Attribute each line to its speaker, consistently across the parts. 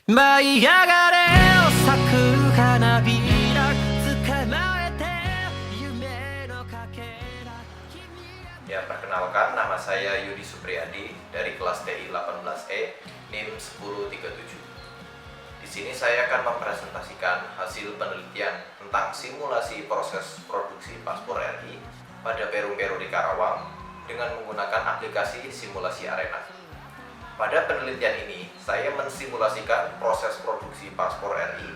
Speaker 1: 舞い上がれよ咲く花びら捕まえて夢のかけら。
Speaker 2: Ya, perkenalkan, nama saya Yudi Supriyadi dari kelas TI 18E NIM 1037. Di sini saya akan mempresentasikan hasil penelitian tentang simulasi proses produksi paspor RI pada Perum-Peru di Karawang dengan menggunakan aplikasi simulasi Arena. Pada penelitian ini, saya mensimulasikan proses produksi paspor RI,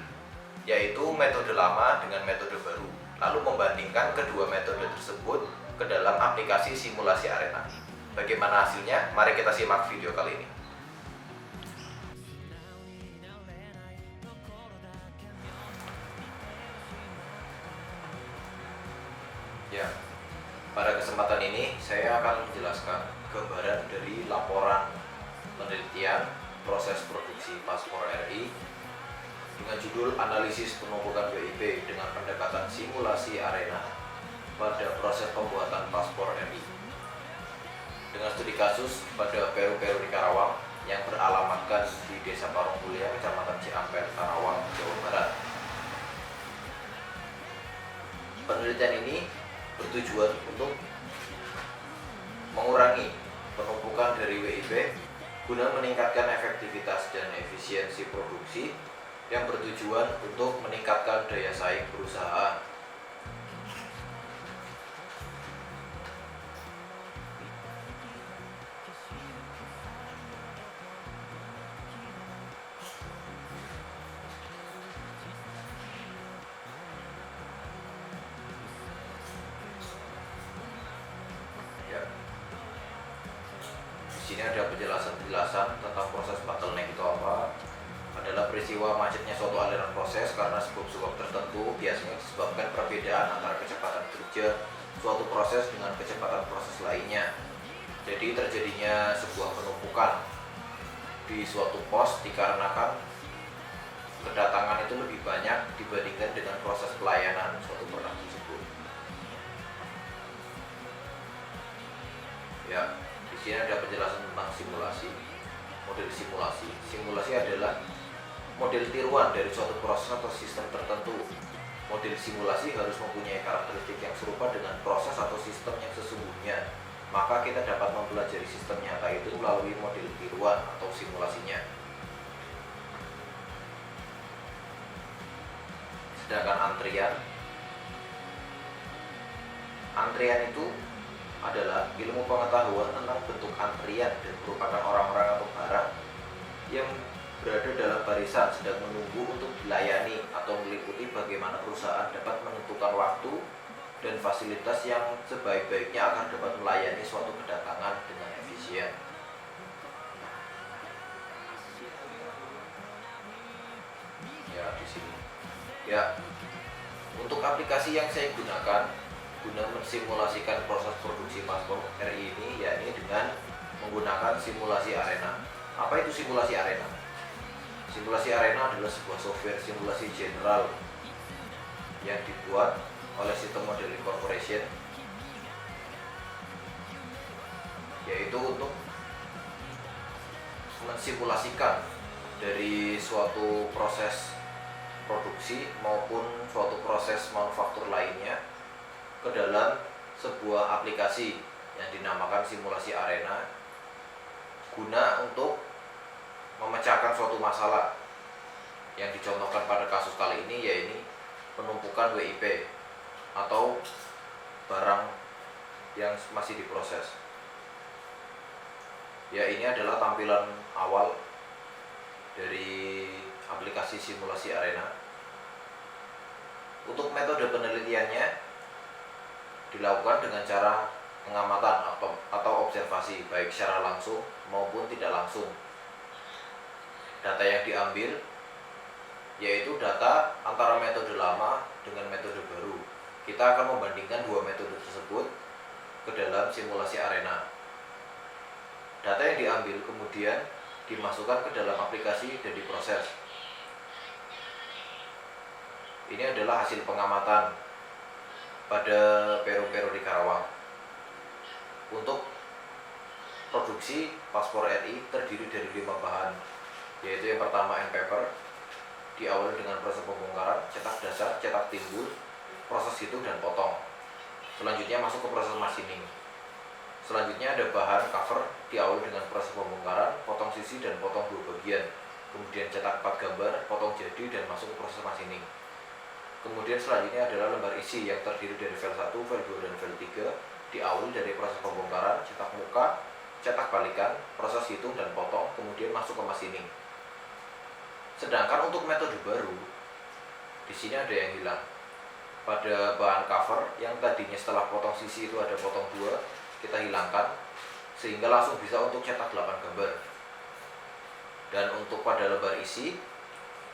Speaker 2: yaitu metode lama dengan metode baru, lalu membandingkan kedua metode tersebut ke dalam aplikasi simulasi Arena. Bagaimana hasilnya? Mari kita simak video kali ini. Ya, pada kesempatan ini saya akan menjelaskan gambaran dari laporan penelitian proses produksi paspor RI dengan judul analisis penumpukan WIB dengan pendekatan simulasi Arena pada proses pembuatan paspor RI dengan studi kasus pada Perum-Peru di Karawang yang beralamatkan di Desa Parungkulia, Kecamatan Ciampel, Karawang, Jawa Barat. Penelitian ini bertujuan untuk mengurangi penumpukan dari WIB guna meningkatkan efektivitas dan efisiensi produksi yang bertujuan untuk meningkatkan daya saing perusahaan. Ya. Di sini ada penjelasan tentang proses bottleneck itu apa. Adalah peristiwa macetnya suatu aliran proses karena sebab-sebab tertentu, biasanya disebabkan perbedaan antara kecepatan kerja suatu proses dengan kecepatan proses lainnya. Jadi terjadinya sebuah penumpukan di suatu pos dikarenakan kedatangan itu lebih banyak dibandingkan dengan proses pelayanan suatu produk tersebut. Ya. Di sini ada penjelasan tentang simulasi. Model simulasi. Simulasi adalah model tiruan dari suatu proses atau sistem tertentu. Model simulasi harus mempunyai karakteristik yang serupa dengan proses atau sistem yang sesungguhnya. Maka kita dapat mempelajari sistem nyata itu melalui model tiruan atau simulasinya. Sedangkan antrian itu adalah ilmu pengetahuan tentang bentuk antrian dan merupakan orang-orang atau barang yang berada dalam barisan sedang menunggu untuk dilayani atau meliputi bagaimana perusahaan dapat menentukan waktu dan fasilitas yang sebaik-baiknya agar dapat melayani suatu kedatangan dengan efisien. Ya, di sini. Ya, untuk aplikasi yang saya gunakan guna mensimulasikan proses produksi paspor RI ini, yakni dengan menggunakan simulasi Arena. Apa itu simulasi Arena? Simulasi Arena adalah sebuah software simulasi general yang dibuat oleh System Modeling Corporation, yaitu untuk mensimulasikan dari suatu proses produksi maupun suatu proses manufaktur lainnya ke dalam sebuah aplikasi yang dinamakan simulasi Arena guna untuk memecahkan suatu masalah yang dicontohkan pada kasus kali ini, yaitu penumpukan WIP atau barang yang masih diproses. Ya, ini adalah tampilan awal dari aplikasi simulasi Arena. Untuk metode penelitiannya dilakukan dengan cara pengamatan atau observasi, baik secara langsung maupun tidak langsung. Data yang diambil yaitu data antara metode lama dengan metode baru. Kita akan membandingkan dua metode tersebut ke dalam simulasi Arena. Data yang diambil kemudian dimasukkan ke dalam aplikasi dan diproses. Ini adalah hasil pengamatan pada Perum-Peru di Karawang. Untuk produksi paspor RI terdiri dari 5 bahan, yaitu yang pertama end paper, diawali dengan proses pembongkaran, cetak dasar, cetak timbul, proses hitung dan potong. Selanjutnya masuk ke proses machining. Selanjutnya ada bahan cover, diawali dengan proses pembongkaran, potong sisi dan potong dua bagian. Kemudian cetak 4 gambar, potong jadi dan masuk ke proses machining. Kemudian selanjutnya adalah lembar isi yang terdiri dari file 1, file 2, dan file 3. Diawali dari proses pembongkaran, cetak muka, cetak balikan, proses hitung dan potong, kemudian masuk ke machining. Sedangkan untuk metode baru, di sini ada yang hilang. Pada bahan cover yang tadinya setelah potong sisi itu ada potong 2, kita hilangkan sehingga langsung bisa untuk cetak 8 gambar. Dan untuk pada lembar isi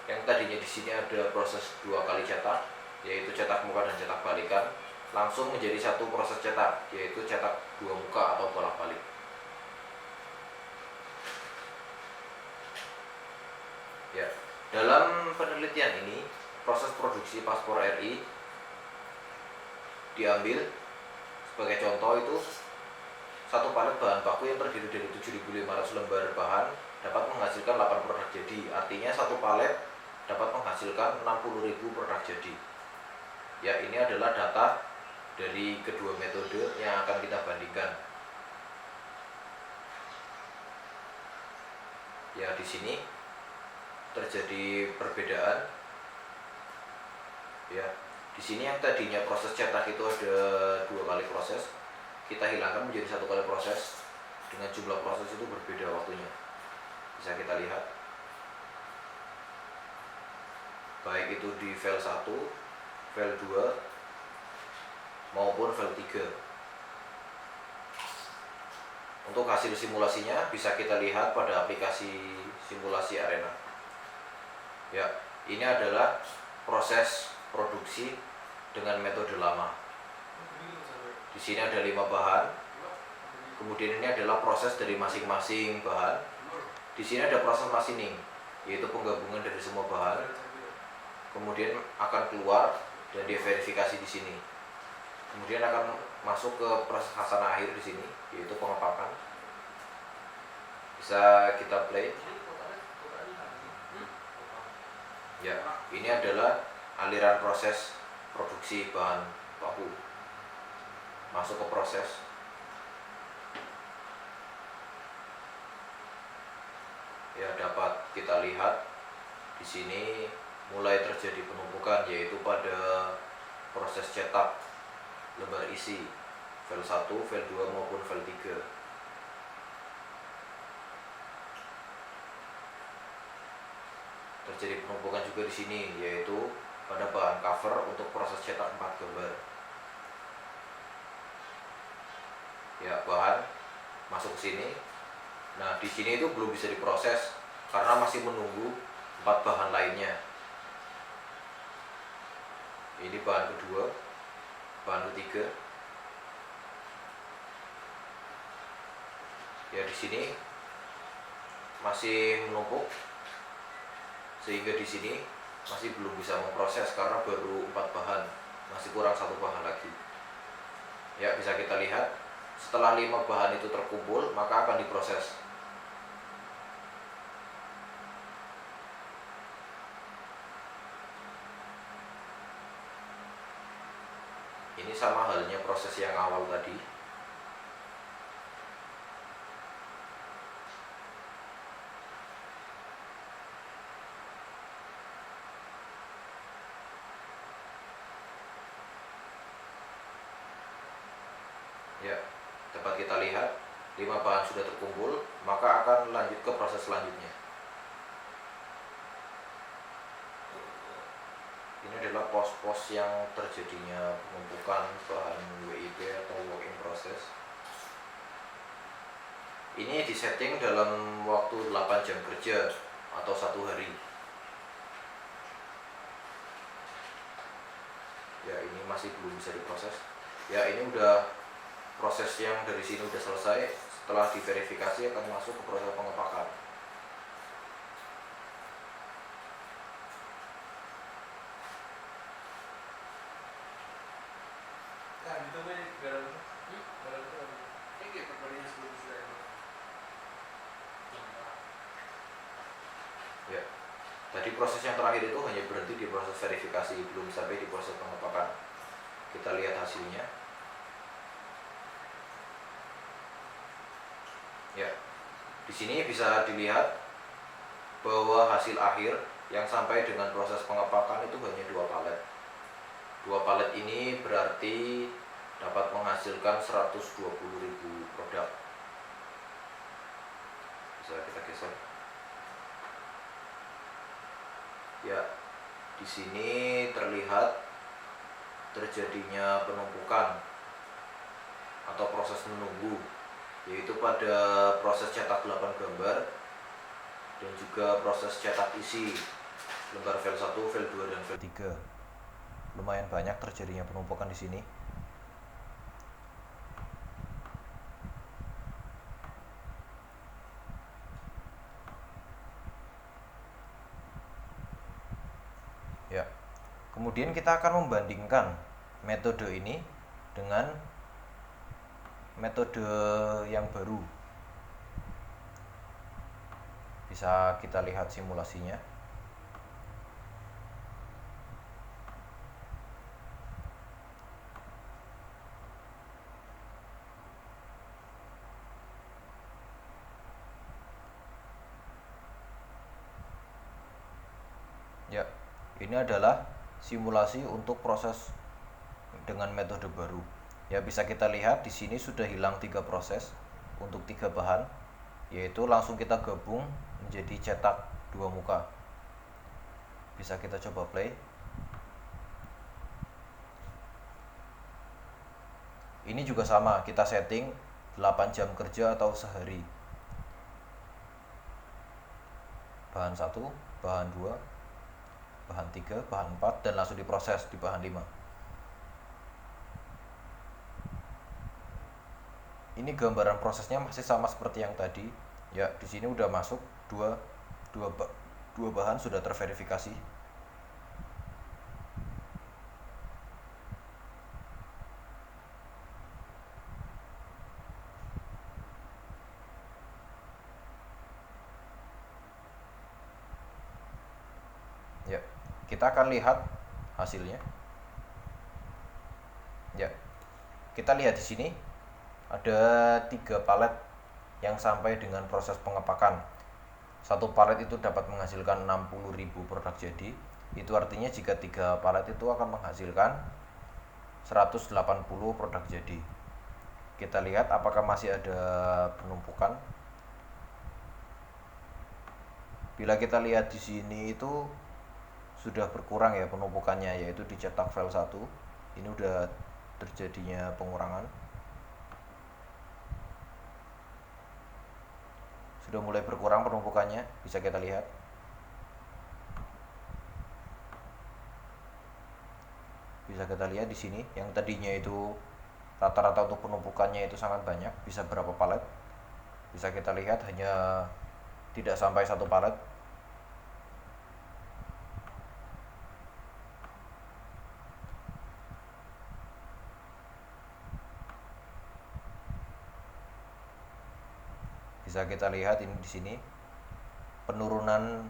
Speaker 2: yang tadinya di sini ada proses 2 kali cetak, yaitu cetak muka dan cetak balikan, langsung menjadi satu proses cetak, yaitu cetak 2 muka atau bolak-balik. Ya, dalam penelitian ini proses produksi paspor RI diambil sebagai contoh itu satu palet bahan baku yang terdiri dari 7.500 lembar bahan dapat menghasilkan 8 produk jadi. Artinya satu palet dapat menghasilkan 60.000 produk jadi. Ya, ini adalah data dari kedua metode yang akan kita bandingkan. Ya, di sini terjadi perbedaan. Ya, di sini yang tadinya proses cetak itu ada 2 kali proses, kita hilangkan menjadi 1 kali proses dengan jumlah proses itu berbeda waktunya. Bisa kita lihat, baik itu di file 1, file 2, maupun file 3. Untuk hasil simulasinya bisa kita lihat pada aplikasi simulasi Arena. Ya, ini adalah proses produksi dengan metode lama. Di sini ada 5 bahan. Kemudian ini adalah proses dari masing-masing bahan. Di sini ada proses machining, yaitu penggabungan dari semua bahan. Kemudian akan keluar dan diverifikasi di sini. Kemudian akan masuk ke proses hasanah akhir di sini, yaitu pengepakan. Bisa kita play. Ya, ini adalah aliran proses produksi bahan baku. Masuk ke proses. Ya, dapat kita lihat di sini mulai terjadi penumpukan, yaitu pada proses cetak lembar isi file 1, file 2 maupun file 3. Terjadi penumpukan juga di sini, yaitu pada bahan cover untuk proses cetak 4 gambar. Ya, bahan masuk ke sini. Nah, di sini itu belum bisa diproses karena masih menunggu 4 bahan lainnya. Ini bahan kedua, bahan ketiga. Ya, di sini masih menumpuk, sehingga di sini masih belum bisa memproses karena baru 4 bahan, masih kurang 1 bahan lagi. Ya, bisa kita lihat setelah 5 bahan itu terkumpul maka akan diproses. Ini sama halnya proses yang awal tadi. Ya, dapat kita lihat 5 bahan sudah terkumpul, maka akan lanjut ke proses selanjutnya. Ini adalah pos-pos yang terjadinya penumpukan bahan WIP atau work in process. Ini disetting dalam waktu 8 jam kerja atau 1 hari. Ya, ini masih belum bisa diproses. Ya, ini udah proses yang dari sini udah selesai. Setelah diverifikasi akan masuk ke proses pengepakan.
Speaker 3: Nah, itu gue garam itu ini kayak perbandingan sebelum sudah.
Speaker 2: Ya, tadi proses yang terakhir itu hanya berhenti di proses verifikasi, belum sampai di proses pengepakan. Kita lihat hasilnya. Ya, di sini bisa dilihat bahwa hasil akhir yang sampai dengan proses pengepakan itu hanya 2 palet. 2 palet ini berarti dapat menghasilkan 120.000 produk. Bisa kita geser. Ya, di sini terlihat terjadinya penumpukan atau proses menunggu, yaitu pada proses cetak 8 gambar dan juga proses cetak isi lembar file 1, file 2, dan file 3. Lumayan banyak terjadinya penumpukan di sini. Ya. Kemudian kita akan membandingkan metode ini dengan metode yang baru. Bisa kita lihat simulasinya. Ya, ini adalah simulasi untuk proses dengan metode baru. Ya, bisa kita lihat di sini sudah hilang 3 proses untuk 3 bahan, yaitu langsung kita gabung menjadi cetak 2 muka. Bisa kita coba play. Ini juga sama, kita setting 8 jam kerja atau sehari. Bahan 1, bahan 2, bahan 3, bahan 4, dan langsung diproses di bahan 5. Ini gambaran prosesnya masih sama seperti yang tadi. Ya, di sini udah masuk dua bahan sudah terverifikasi. Ya, kita akan lihat hasilnya. Ya, kita lihat di sini ada 3 palet yang sampai dengan proses pengepakan. 1 palet itu dapat menghasilkan 60.000 produk jadi. Itu artinya jika 3 palet itu akan menghasilkan 180 produk jadi. Kita lihat apakah masih ada penumpukan. Bila kita lihat di sini itu sudah berkurang ya penumpukannya, yaitu dicetak file 1. Ini udah terjadinya pengurangan. Sudah mulai berkurang penumpukannya, bisa kita lihat. Bisa kita lihat di sini yang tadinya itu rata-rata untuk penumpukannya itu sangat banyak, bisa berapa palet. Bisa kita lihat hanya tidak sampai 1 palet. Bisa kita lihat ini di sini penurunan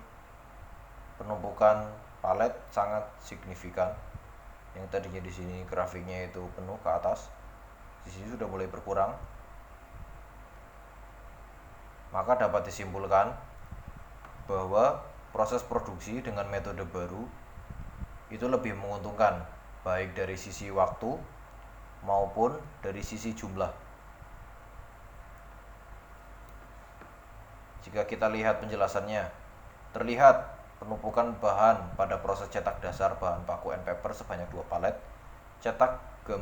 Speaker 2: penumpukan palet sangat signifikan. Yang tadinya di sini grafiknya itu penuh ke atas, di sini sudah mulai berkurang. Maka dapat disimpulkan bahwa proses produksi dengan metode baru itu lebih menguntungkan, baik dari sisi waktu maupun dari sisi jumlah. Jika kita lihat penjelasannya, terlihat penumpukan bahan pada proses cetak dasar bahan paku and paper sebanyak 2 palet, cetak 4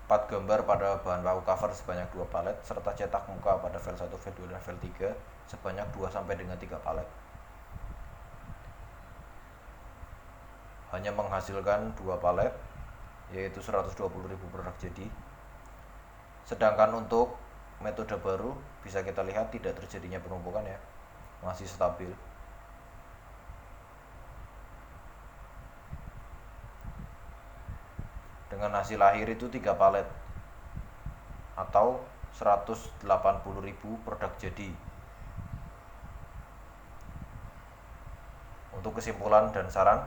Speaker 2: gambar pada bahan paku cover sebanyak 2 palet, serta cetak muka pada file 1, file 2, dan file 3 sebanyak 2 sampai dengan 3 palet. Hanya menghasilkan 2 palet, yaitu 120.000 produk jadi. Sedangkan untuk metode baru bisa kita lihat tidak terjadinya penumpukan ya, masih stabil. Dengan hasil akhir itu 3 palet atau 180.000 produk jadi. Untuk kesimpulan dan saran,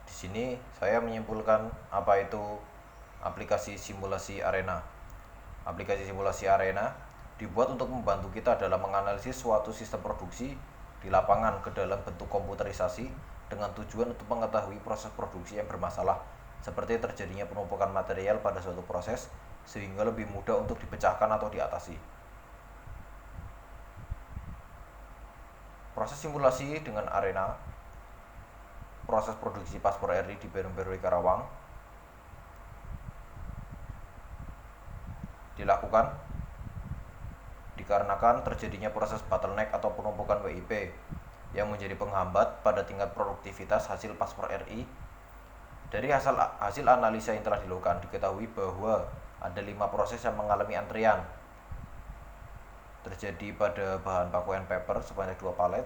Speaker 2: di sini saya menyimpulkan apa itu aplikasi simulasi arena. Aplikasi simulasi arena dibuat untuk membantu kita dalam menganalisis suatu sistem produksi di lapangan ke dalam bentuk komputerisasi dengan tujuan untuk mengetahui proses produksi yang bermasalah, seperti terjadinya penumpukan material pada suatu proses sehingga lebih mudah untuk dipecahkan atau diatasi. Proses simulasi dengan arena proses produksi paspor RI di Perum Peruri Karawang dilakukan dikarenakan terjadinya proses bottleneck atau penumpukan WIP yang menjadi penghambat pada tingkat produktivitas hasil paspor RI. Dari hasil analisa yang telah dilakukan diketahui bahwa ada 5 proses yang mengalami antrian. Terjadi pada bahan baku and paper sebanyak 2 palet,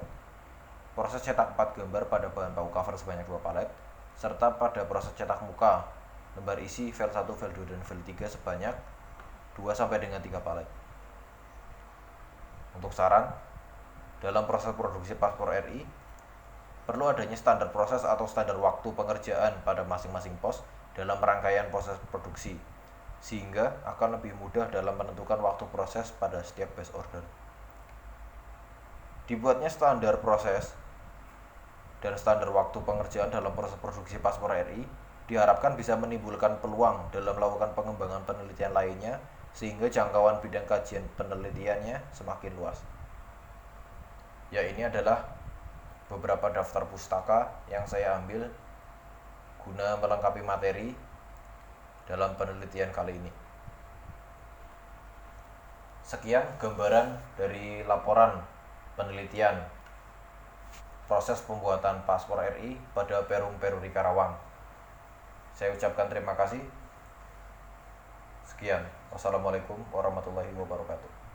Speaker 2: proses cetak 4 gambar pada bahan baku cover sebanyak 2 palet, serta pada proses cetak muka, lembar isi, file 1, file 2, dan file 3 sebanyak 2 sampai dengan 3 palet. Untuk saran, dalam proses produksi paspor RI, perlu adanya standar proses atau standar waktu pengerjaan pada masing-masing pos dalam rangkaian proses produksi, sehingga akan lebih mudah dalam menentukan waktu proses pada setiap batch order. Dibuatnya standar proses dan standar waktu pengerjaan dalam proses produksi paspor RI diharapkan bisa menimbulkan peluang dalam melakukan pengembangan penelitian lainnya, sehingga jangkauan bidang kajian penelitiannya semakin luas. Ya, ini adalah beberapa daftar pustaka yang saya ambil guna melengkapi materi dalam penelitian kali ini. Sekian gambaran dari laporan penelitian proses pembuatan paspor RI pada Perum Peruri Karawang. Saya ucapkan terima kasih. Sekian. Wassalamualaikum warahmatullahi wabarakatuh.